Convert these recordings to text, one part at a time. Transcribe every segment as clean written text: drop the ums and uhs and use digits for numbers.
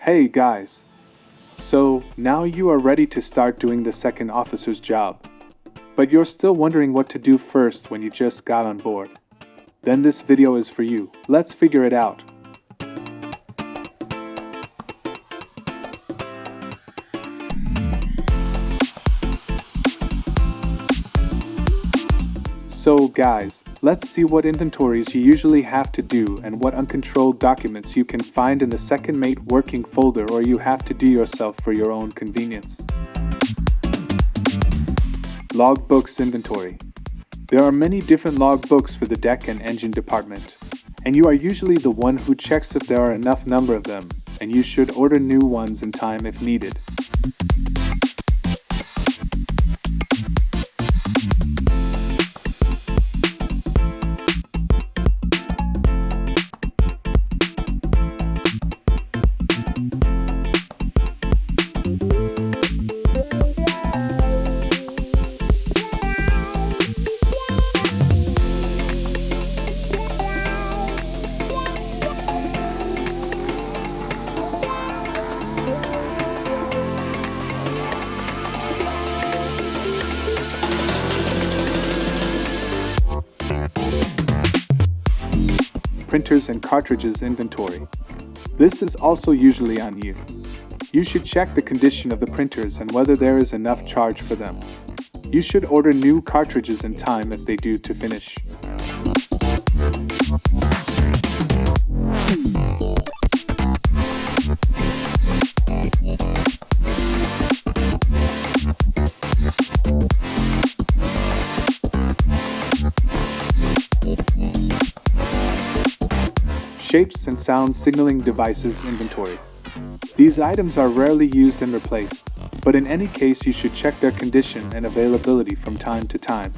Hey guys! So, now you are ready to start doing the second officer's job. But you're still wondering what to do first when you just got on board. Then this video is for you. Let's figure it out. So guys, let's see what inventories you usually have to do and what uncontrolled documents you can find in the second mate working folder or you have to do yourself for your own convenience. Logbooks inventory. There are many different logbooks for the deck and engine department, and you are usually the one who checks if there are enough number of them, and you should order new ones in time if needed. Printers and cartridges inventory. This is also usually on you. You should check the condition of the printers and whether there is enough charge for them. You should order new cartridges in time if they do to finish. Shapes and sound signaling devices inventory. These items are rarely used and replaced, but in any case you should check their condition and availability from time to time.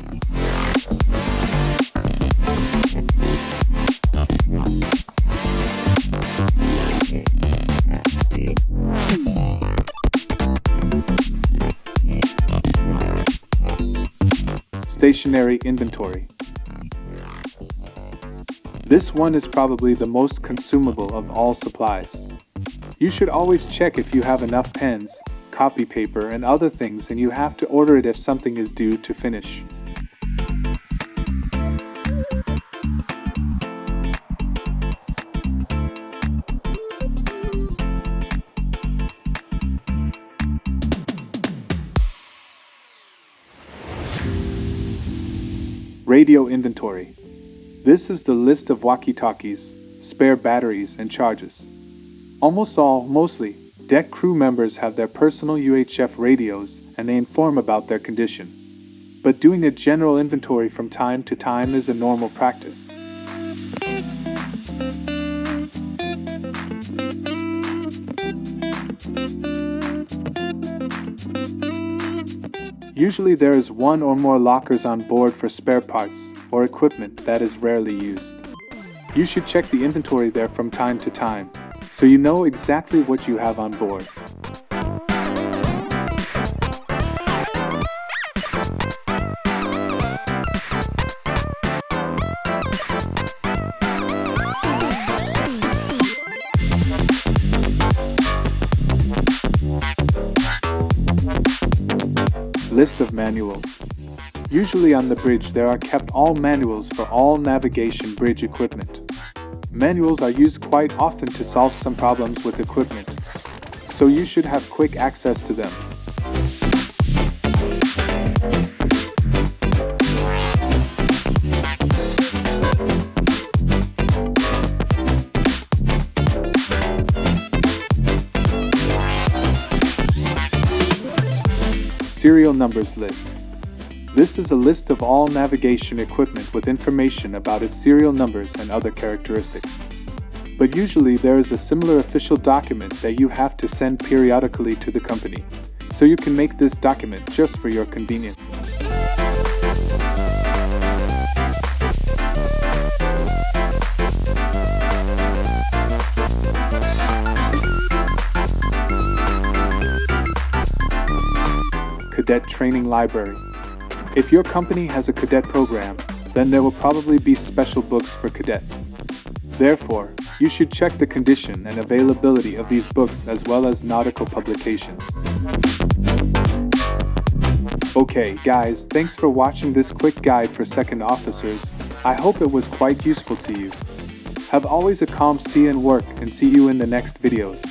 Stationery inventory. This one is probably the most consumable of all supplies. You should always check if you have enough pens, copy paper, and other things, and you have to order it if something is due to finish. Radio inventory. This is the list of walkie-talkies, spare batteries, and charges. Mostly, deck crew members have their personal UHF radios and they inform about their condition. But doing a general inventory from time to time is a normal practice. Usually there is one or more lockers on board for spare parts or equipment that is rarely used. You should check the inventory there from time to time, so you know exactly what you have on board. List of manuals. Usually on the bridge there are kept all manuals for all navigation bridge equipment. Manuals are used quite often to solve some problems with equipment, so you should have quick access to them. Serial numbers list. This is a list of all navigation equipment with information about its serial numbers and other characteristics. But usually there is a similar official document that you have to send periodically to the company, so you can make this document just for your convenience. Cadet Training Library. If your company has a cadet program, then there will probably be special books for cadets. Therefore, You should check the condition and availability of these books as well as nautical publications. Okay, guys, thanks for watching this quick guide for second officers. I hope it was quite useful to you. Have always a calm sea and work, and see you in the next videos.